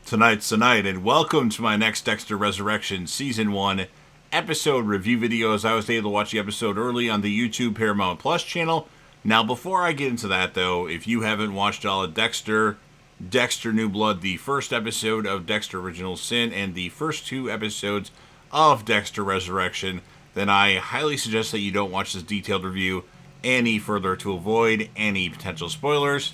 Tonight's the night, and welcome to my next Dexter Resurrection Season 1 episode review video, as I was able to watch the episode early on the YouTube Paramount Plus channel. Now, before I get into that, though, if you haven't watched all of Dexter New Blood, the first episode of Dexter Original Sin, and the first two episodes of Dexter Resurrection, then I highly suggest that you don't watch this detailed review any further to avoid any potential spoilers.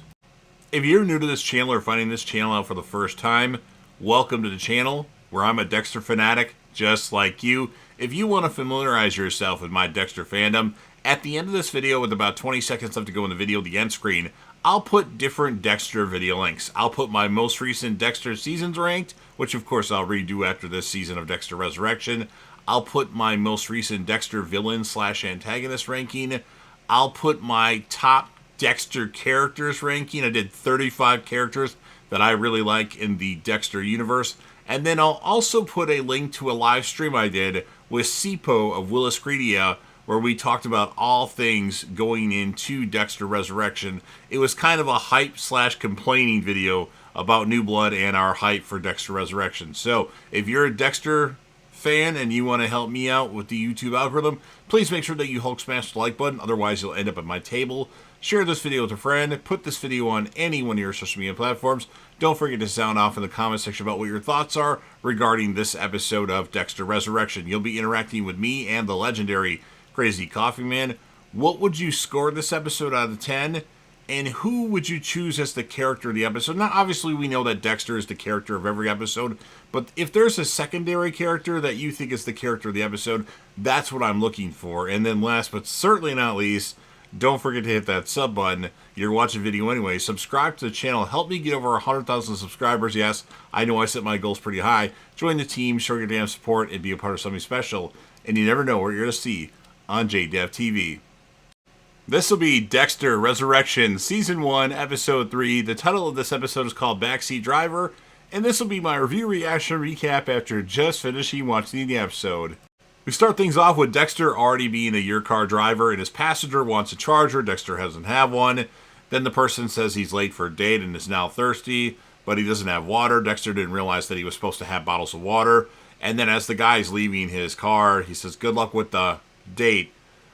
If you're new to this channel or finding this channel out for the first time, welcome to the channel, where I'm a Dexter fanatic just like you. If you want to familiarize yourself with my Dexter fandom, at the end of this video, with about 20 seconds left to go in the video, the end screen, I'll put different Dexter video links. I'll put my most recent Dexter seasons ranked, which of course I'll redo after this season of Dexter Resurrection. I'll put my most recent Dexter villain/antagonist ranking. I'll put my top Dexter characters ranking. I did 35 characters that I really like in the Dexter universe. And then I'll also put a link to a live stream I did with Sipo of Willis Credia, where we talked about all things going into Dexter Resurrection. It was kind of a hype/complaining video about New Blood and our hype for Dexter Resurrection. So if you're a Dexter fan and you want to help me out with the YouTube algorithm, please make sure that you Hulk smash the like button, otherwise you'll end up at my table. Share this video with a friend, put this video on any one of your social media platforms. Don't forget to sound off in the comment section about what your thoughts are regarding this episode of Dexter Resurrection. You'll be interacting with me and the legendary Crazy Coffee Man. What would you score this episode out of 10? And who would you choose as the character of the episode? Now, obviously, we know that Dexter is the character of every episode, but if there's a secondary character that you think is the character of the episode, that's what I'm looking for. And then last, but certainly not least, don't forget to hit that sub button. You're watching the video anyway. Subscribe to the channel. Help me get over 100,000 subscribers. Yes, I know I set my goals pretty high. Join the team, show your damn support, and be a part of something special. And you never know what you're going to see on JDev TV. This will be Dexter Resurrection Season 1, Episode 3. The title of this episode is called Backseat Driver. And this will be my review, reaction, recap after just finishing watching the episode. We start things off with Dexter already being a your car driver, and his passenger wants a charger. Dexter doesn't have one. Then the person says he's late for a date and is now thirsty, but he doesn't have water. Dexter didn't realize that he was supposed to have bottles of water. And then as the guy's leaving his car, he says, "Good luck with the date."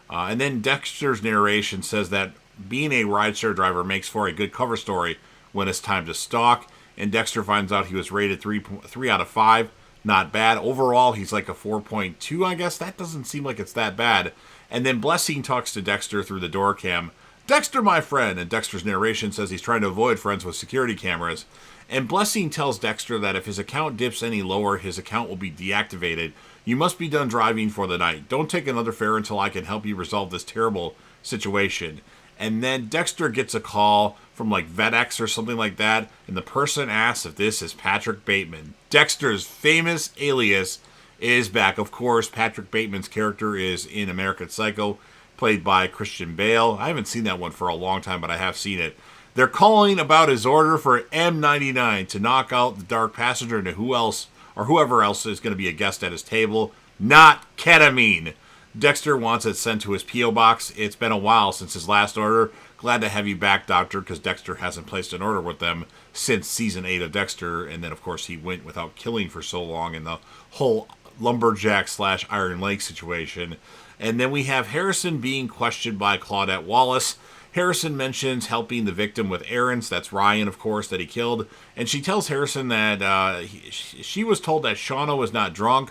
And then Dexter's narration says that being a rideshare driver makes for a good cover story when it's time to stalk. And Dexter finds out he was rated 3 out of 5. Not bad. Overall, he's like a 4.2, I guess. That doesn't seem like it's that bad. And then Blessing talks to Dexter through the door cam. "Dexter, my friend." And Dexter's narration says he's trying to avoid friends with security cameras. And Blessing tells Dexter that if his account dips any lower, his account will be deactivated. "You must be done driving for the night. Don't take another fare until I can help you resolve this terrible situation." And then Dexter gets a call from like FedEx or something like that, and the person asks if this is Patrick Bateman. Dexter's famous alias is back. Of course, Patrick Bateman's character is in American Psycho, played by Christian Bale. I haven't seen that one for a long time, but I have seen it. They're calling about his order for M99 to knock out the dark passenger and whoever else is going to be a guest at his table. Not ketamine. Dexter wants it sent to his P.O. box. It's been a while since his last order. Glad to have you back, Doctor, because Dexter hasn't placed an order with them since Season 8 of Dexter. And then, of course, he went without killing for so long in the whole lumberjack/Iron Lake situation. And then we have Harrison being questioned by Claudette Wallace. Harrison mentions helping the victim with errands. That's Ryan, of course, that he killed. And she tells Harrison that she was told that Shauna was not drunk.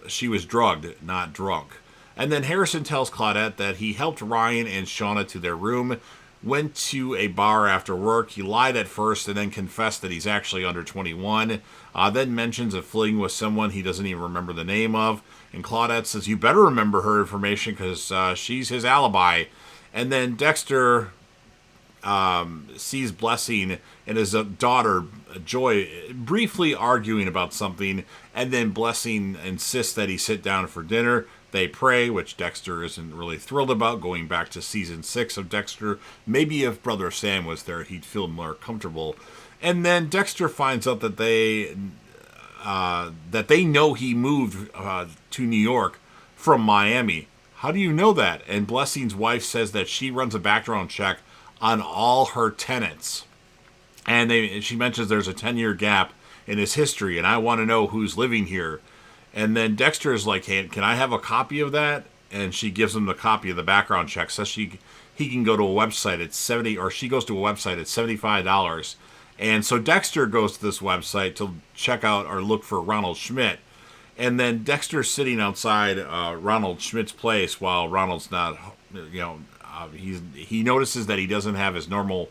She was drugged, not drunk. And then Harrison tells Claudette that he helped Ryan and Shauna to their room, went to a bar after work. He lied at first and then confessed that he's actually under 21. Then mentions a fling with someone he doesn't even remember the name of. And Claudette says, "You better remember her information because she's his alibi." And then Dexter sees Blessing and his daughter, Joy, briefly arguing about something. And then Blessing insists that he sit down for dinner. They pray, which Dexter isn't really thrilled about, going back to Season 6 of Dexter. Maybe if Brother Sam was there, he'd feel more comfortable. And then Dexter finds out that they know he moved to New York from Miami. "How do you know that?" And Blessing's wife says that she runs a background check on all her tenants. And she mentions there's a 10-year gap in his history, and I want to know who's living here. And then Dexter is like, hey, can I have a copy of that? And she gives him the copy of the background check. So he can go to a website at she goes to a website at $75. And so Dexter goes to this website to check out or look for Ronald Schmidt. And then Dexter's sitting outside Ronald Schmidt's place while Ronald's not, he notices that he doesn't have his normal,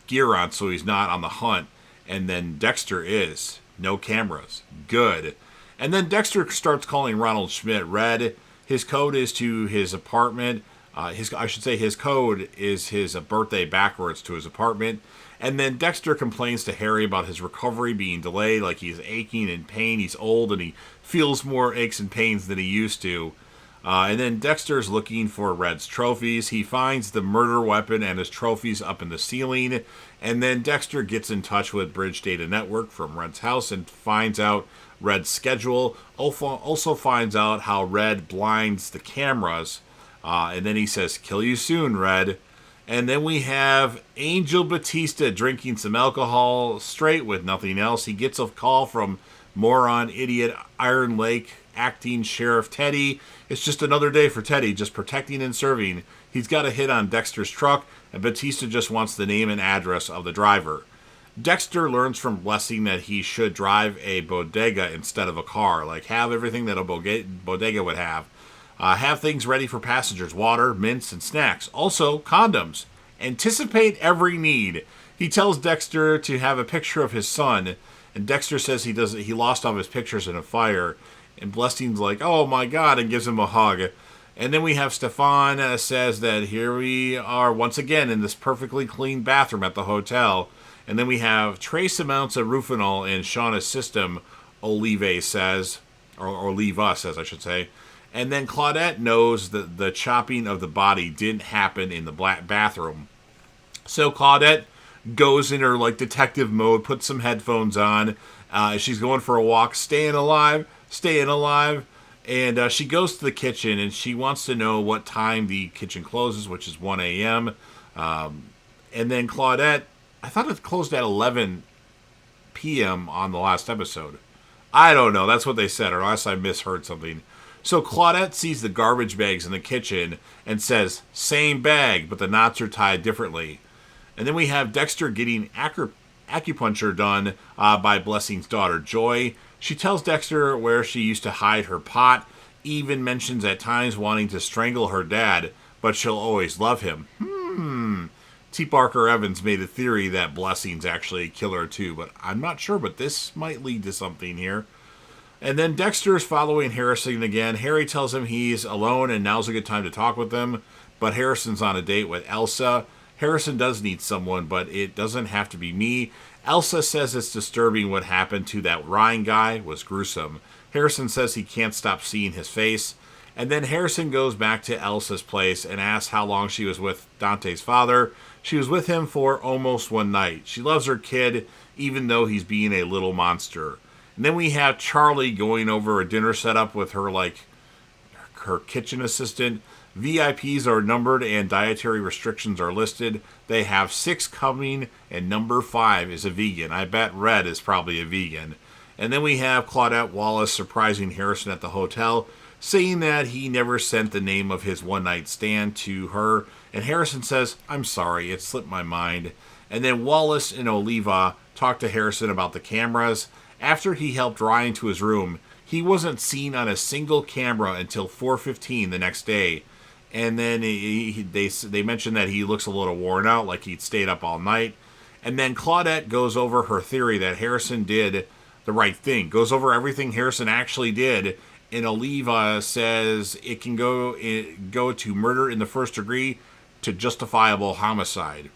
gear on, so he's not on the hunt. And then Dexter is. No cameras. Good. And then Dexter starts calling Ronald Schmidt Red. His code is to his apartment. His code is his birthday backwards to his apartment. And then Dexter complains to Harry about his recovery being delayed, like he's aching and pain. He's old and he feels more aches and pains than he used to. And then Dexter's looking for Red's trophies. He finds the murder weapon and his trophies up in the ceiling. And then Dexter gets in touch with Bridge Data Network from Red's house and finds out Red's schedule. Also finds out how Red blinds the cameras. And then he says, "Kill you soon, Red." And then we have Angel Batista drinking some alcohol straight with nothing else. He gets a call from moron, idiot, Iron Lake acting Sheriff Teddy. It's just another day for Teddy, just protecting and serving. He's got a hit on Dexter's truck, and Batista just wants the name and address of the driver. Dexter learns from Blessing that he should drive a bodega instead of a car, like have everything that a bodega would have. Have things ready for passengers, water, mints, and snacks. Also, condoms. Anticipate every need. He tells Dexter to have a picture of his son, and Dexter says he lost all of his pictures in a fire. And Blessing's like, "Oh my God," and gives him a hug. And then we have Stefan says that here we are once again in this perfectly clean bathroom at the hotel. And then we have trace amounts of Rufinol in Shauna's system, Olive says, or Oliva says, I should say. And then Claudette knows that the chopping of the body didn't happen in the black bathroom. So Claudette goes in her detective mode, puts some headphones on. She's going for a walk, staying alive. And she goes to the kitchen and she wants to know what time the kitchen closes, which is 1 a.m. And then Claudette, I thought it closed at 11 p.m. on the last episode. I don't know. That's what they said, or unless I misheard something. So Claudette sees the garbage bags in the kitchen and says, "Same bag, but the knots are tied differently." And then we have Dexter getting acupuncture done by Blessing's daughter, Joy. She tells Dexter where she used to hide her pot, even mentions at times wanting to strangle her dad, but she'll always love him. T. Parker Evans made a theory that Blessing's actually a killer too, but I'm not sure, but this might lead to something here. And then Dexter's following Harrison again. Harry tells him he's alone and now's a good time to talk with him, but Harrison's on a date with Elsa. Harrison does need someone, but it doesn't have to be me. Elsa says it's disturbing what happened to that Ryan guy was gruesome. Harrison says he can't stop seeing his face. And then Harrison goes back to Elsa's place and asks how long she was with Dante's father. She was with him for almost one night. She loves her kid, even though he's being a little monster. And then we have Charlie going over a dinner setup with her, her kitchen assistant. VIPs are numbered and dietary restrictions are listed. They have 6 coming, and number 5 is a vegan. I bet Red is probably a vegan. And then we have Claudette Wallace surprising Harrison at the hotel, saying that he never sent the name of his one-night stand to her. And Harrison says, "I'm sorry, it slipped my mind." And then Wallace and Oliva talk to Harrison about the cameras. After he helped Ryan to his room, he wasn't seen on a single camera until 4:15 the next day. And then they mentioned that he looks a little worn out, like he'd stayed up all night. And then Claudette goes over her theory that Harrison did the right thing, goes over everything Harrison actually did. And Oliva says it can go to murder in the first degree to justifiable homicide.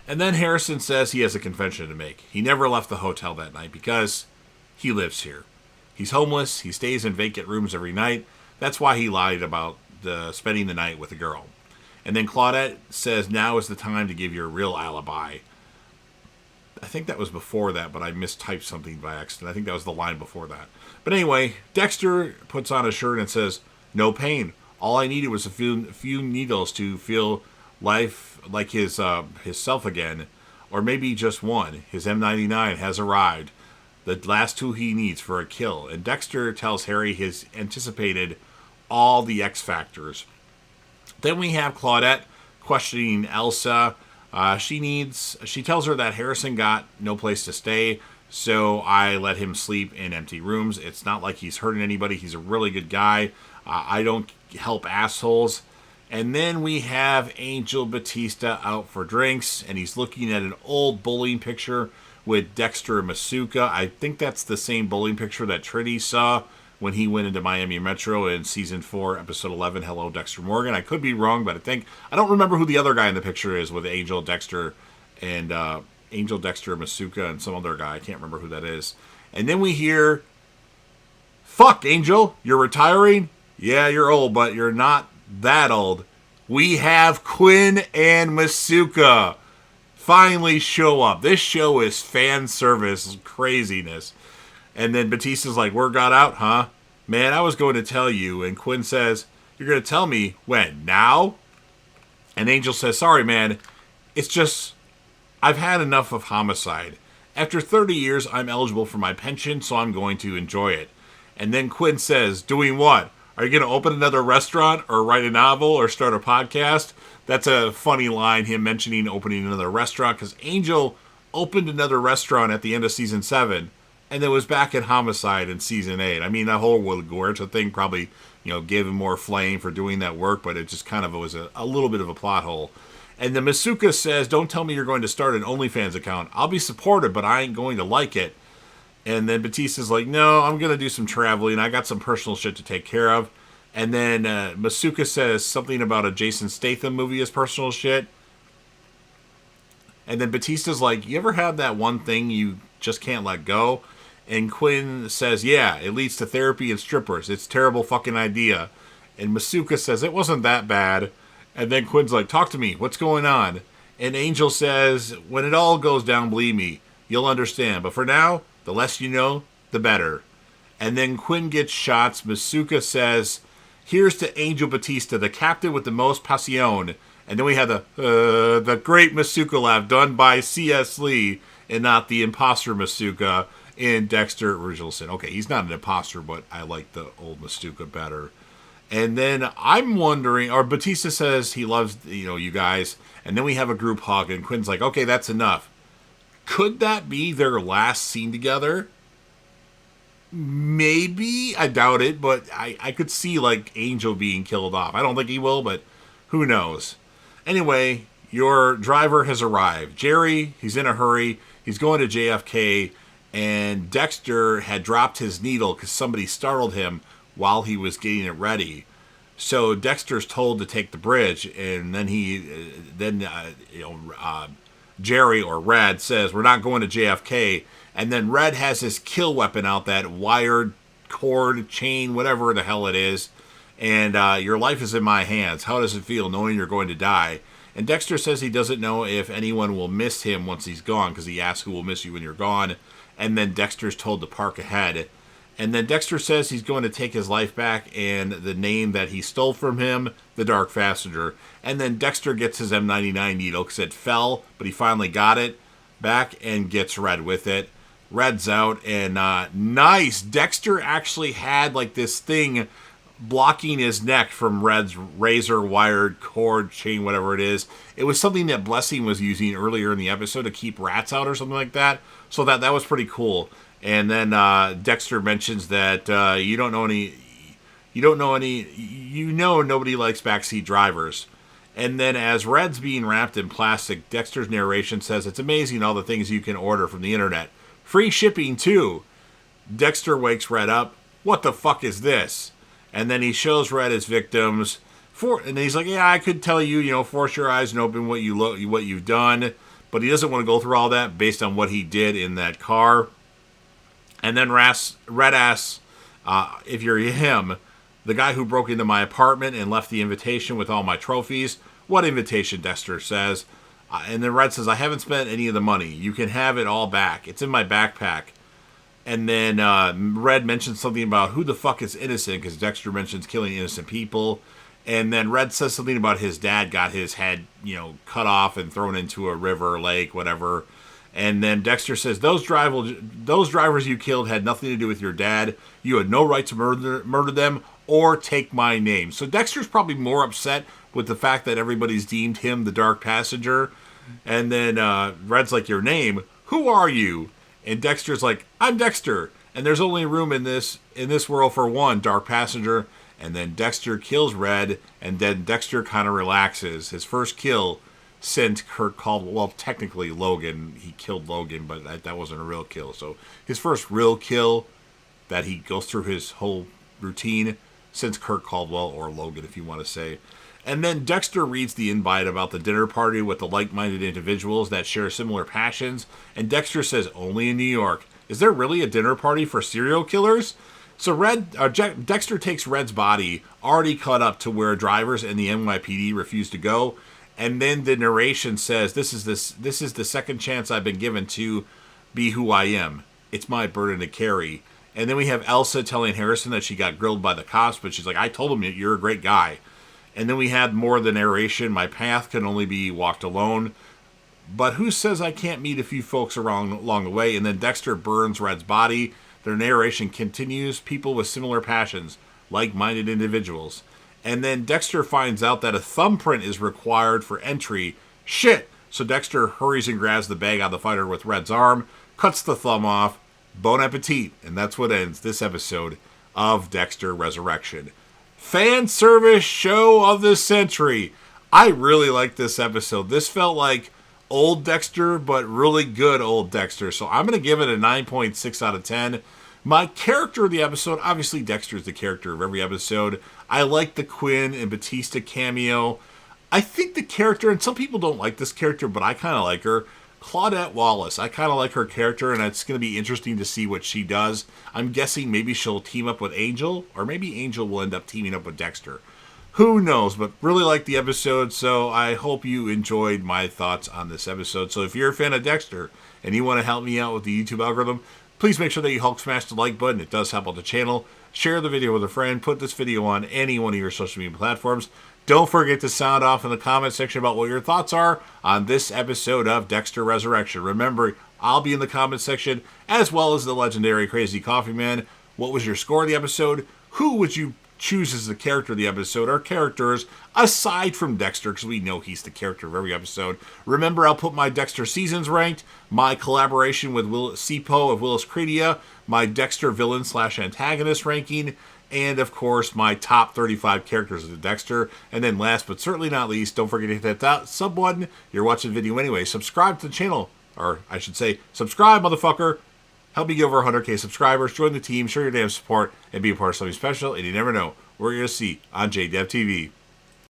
And then Harrison says he has a confession to make. He never left the hotel that night because he lives here. He's homeless. He stays in vacant rooms every night. That's why he lied about spending the night with a girl. And then Claudette says now is the time to give your real alibi. I think that was before that, but I mistyped something by accident. I think that was the line before that. But anyway, Dexter puts on a shirt and says, "No pain. All I needed was a few needles to feel life like his self again. Or maybe just one. His M99 has arrived. The last tool he needs for a kill. And Dexter tells Harry he's anticipated all the X factors. Then we have Claudette questioning Elsa. She tells her that Harrison got no place to stay, so I let him sleep in empty rooms. It's not like he's hurting anybody. He's a really good guy. I don't help assholes. And then we have Angel Batista out for drinks, and he's looking at an old bowling picture with Dexter and Masuka. I think that's the same bowling picture that Trinity saw when he went into Miami Metro in Season 4, Episode 11, Hello, Dexter Morgan. I could be wrong, but I don't remember who the other guy in the picture is with Angel, Dexter, and Masuka, and some other guy. I can't remember who that is. And then we hear, "Fuck, Angel, you're retiring? Yeah, you're old, but you're not that old." We have Quinn and Masuka finally show up. This show is fan service craziness. And then Batista's like, "Word got out, huh? Man, I was going to tell you." And Quinn says, "You're going to tell me? When? Now?" And Angel says, "Sorry, man. It's just, I've had enough of homicide. After 30 years, I'm eligible for my pension, so I'm going to enjoy it." And then Quinn says, "Doing what? Are you going to open another restaurant or write a novel or start a podcast?" That's a funny line, him mentioning opening another restaurant, because Angel opened another restaurant at the end of Season 7, and then was back in Homicide in Season 8. I mean, that whole Will Gorta thing probably, gave him more flame for doing that work, but it just kind of was a little bit of a plot hole. And then Masuka says, "Don't tell me you're going to start an OnlyFans account. I'll be supportive, but I ain't going to like it." And then Batista's like, "No, I'm going to do some traveling. I got some personal shit to take care of." And then Masuka says something about a Jason Statham movie as personal shit. And then Batista's like, "You ever have that one thing you just can't let go?" And Quinn says, "Yeah, it leads to therapy and strippers. It's a terrible fucking idea." And Masuka says, "It wasn't that bad." And then Quinn's like, "Talk to me. What's going on?" And Angel says, "When it all goes down, believe me, you'll understand. But for now, the less you know, the better." And then Quinn gets shots. Masuka says, "Here's to Angel Batista, the captain with the most passion." And then we have the great Masuka laugh done by C.S. Lee and not the imposter Masuka in Dexter Original Sin. Okay, he's not an imposter, but I like the old Masuka better. And then I'm wondering, or Batista says he loves, you guys. And then we have a group hug, and Quinn's like, "Okay, that's enough." Could that be their last scene together? Maybe. I doubt it, but I could see, Angel being killed off. I don't think he will, but who knows? Anyway, your driver has arrived. Jerry, he's in a hurry. He's going to JFK, and Dexter had dropped his needle because somebody startled him while he was getting it ready. So Dexter's told to take the bridge, and then Jerry or Red says, "We're not going to JFK." And then Red has his kill weapon out, that wired cord, chain, whatever the hell it is. And "Your life is in my hands. How does it feel knowing you're going to die?" And Dexter says he doesn't know if anyone will miss him once he's gone, because he asks who will miss you when you're gone. And then Dexter's told to park ahead. And then Dexter says he's going to take his life back and the name that he stole from him, the Dark Passenger. And then Dexter gets his M99 needle because it fell, but he finally got it back and gets Red with it. Red's out, and nice. Dexter actually had this thing blocking his neck from Red's razor wired cord chain, whatever it is. It was something that Blessing was using earlier in the episode to keep rats out or something like that. So that was pretty cool. And then Dexter mentions that nobody likes backseat drivers. And then as Red's being wrapped in plastic, Dexter's narration says it's amazing all the things you can order from the internet. Free shipping too. Dexter wakes Red up. "What the fuck is this?" And then he shows Red his victims. And he's like, "Yeah, I could tell you, force your eyes and open what you've done." But he doesn't want to go through all that based on what he did in that car. And then Red asks, if you're him, "The guy who broke into my apartment and left the invitation with all my trophies." "What invitation?" Dexter says. And then Red says, "I haven't spent any of the money. You can have it all back. It's in my backpack." And then Red mentions something about who the fuck is innocent, because Dexter mentions killing innocent people. And then Red says something about his dad got his head, cut off and thrown into a river, lake, whatever. And then Dexter says, those drivers you killed had nothing to do with your dad. You had no right to murder them or take my name. So Dexter's probably more upset with the fact that everybody's deemed him the dark passenger. And then Red's like, your name? Who are you? And Dexter's like, I'm Dexter. And there's only room in this world for one dark passenger. And then Dexter kills Red, and then Dexter kind of relaxes. His first kill since Kurt Caldwell, well, technically Logan, he killed Logan, but that wasn't a real kill. So his first real kill that he goes through his whole routine since Kurt Caldwell, or Logan if you want to say. And then Dexter reads the invite about the dinner party with the like-minded individuals that share similar passions. And Dexter says, only in New York. Is there really a dinner party for serial killers? So Dexter takes Red's body, already cut up to where drivers and the NYPD refuse to go. And then the narration says, this is the second chance I've been given to be who I am. It's my burden to carry. And then we have Elsa telling Harrison that she got grilled by the cops, but she's like, I told him you're a great guy. And then we had more of the narration, my path can only be walked alone. But who says I can't meet a few folks along the way? And then Dexter burns Red's body. Their narration continues, people with similar passions, like-minded individuals. And then Dexter finds out that a thumbprint is required for entry. Shit! So Dexter hurries and grabs the bag out of the fighter with Red's arm, cuts the thumb off. Bon appetit. And that's what ends this episode of Dexter Resurrection. Fan service show of the century. I really like this episode. This felt like old Dexter, but really good old Dexter. So I'm going to give it a 9.6 out of 10. My character of the episode, obviously Dexter is the character of every episode. I like the Quinn and Batista cameo. I think the character, and some people don't like this character, but I kind of like her, Claudette Wallace. I kind of like her character, and it's going to be interesting to see what she does. I'm guessing maybe she'll team up with Angel, or maybe Angel will end up teaming up with Dexter. Who knows, but really like the episode, so I hope you enjoyed my thoughts on this episode. So if you're a fan of Dexter and you want to help me out with the YouTube algorithm, please make sure that you Hulk smash the like button. It does help out the channel. Share the video with a friend. Put this video on any one of your social media platforms. Don't forget to sound off in the comment section about what your thoughts are on this episode of Dexter Resurrection. Remember, I'll be in the comment section, as well as the legendary Crazy Coffee Man. What was your score of the episode? Who would you choose as the character of the episode, or characters aside from Dexter, because we know he's the character of every episode. Remember, I'll put my Dexter seasons ranked, my collaboration with Sipo of Willis Credia, my Dexter villain/antagonist ranking, and of course my top 35 characters of the Dexter. And then last but certainly not least, don't forget to hit that sub button. You're watching the video anyway. Subscribe to the channel, or I should say, subscribe, motherfucker. Help me get over 100K subscribers, join the team, show your damn support, and be a part of something special, and you never know what you're going to see on JDev TV.